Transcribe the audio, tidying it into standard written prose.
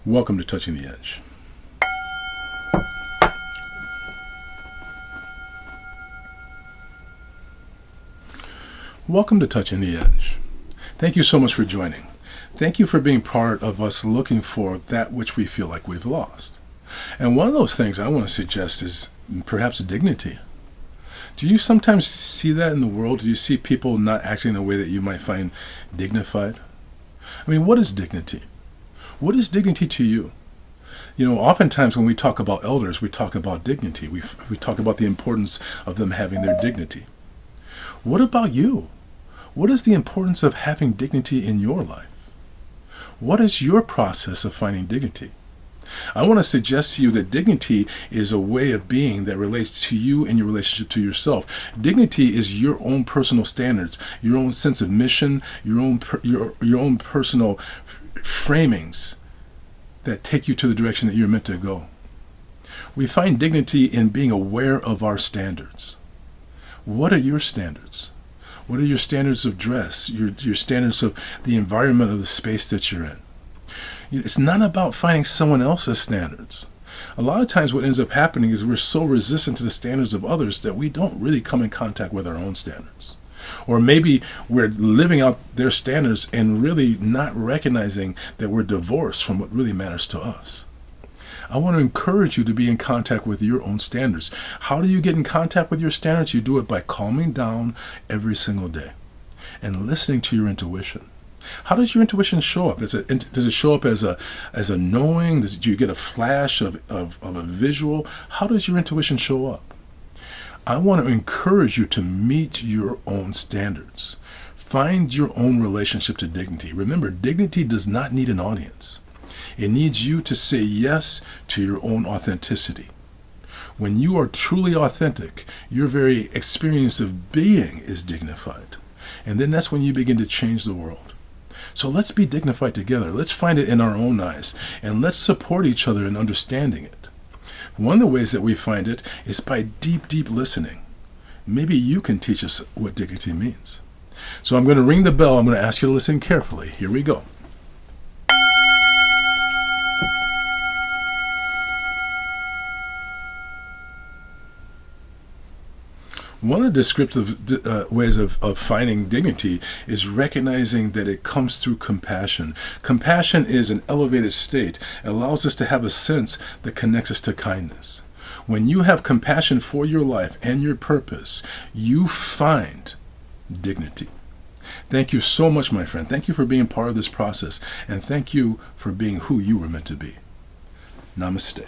Welcome to Touching the Edge. Welcome to Touching the Edge. Thank you so much for joining. Thank you for being part of us looking for that which we feel like we've lost. And one of those things I want to suggest is perhaps dignity. Do you sometimes see that in the world? Do you see people not acting in a way that you might find dignified? I mean, what is dignity? What is dignity to you? You know, oftentimes when we talk about elders, we talk about dignity. We talk about the importance of them having their dignity. What about you? What is the importance of having dignity in your life? What is your process of finding dignity? I want to suggest to you that dignity is a way of being that relates to you and your relationship to yourself. Dignity is your own personal standards, your own sense of mission, your own personal framings that take you to the direction that you're meant to go. We find dignity in being aware of our standards. What are your standards? What are your standards of dress, your standards of the environment of the space that you're in? It's not about finding someone else's standards. A lot of times what ends up happening is we're so resistant to the standards of others that we don't really come in contact with our own standards. Or maybe we're living out their standards and really not recognizing that we're divorced from what really matters to us. I want to encourage you to be in contact with your own standards. How do you get in contact with your standards? You do it by calming down every single day and listening to your intuition. How does your intuition show up? Does it show up as a knowing? Do you get a flash of a visual? How does your intuition show up? I want to encourage you to meet your own standards. Find your own relationship to dignity. Remember, dignity does not need an audience. It needs you to say yes to your own authenticity. When you are truly authentic, your very experience of being is dignified. And then that's when you begin to change the world. So let's be dignified together. Let's find it in our own eyes. And let's support each other in understanding it. One of the ways that we find it is by deep, deep listening. Maybe you can teach us what dignity means. So I'm going to ring the bell. I'm going to ask you to listen carefully. Here we go. One of the descriptive ways of finding dignity is recognizing that it comes through compassion. Compassion is an elevated state. It allows us to have a sense that connects us to kindness. When you have compassion for your life and your purpose, you find dignity. Thank you so much, my friend. Thank you for being part of this process, and thank you for being who you were meant to be. Namaste.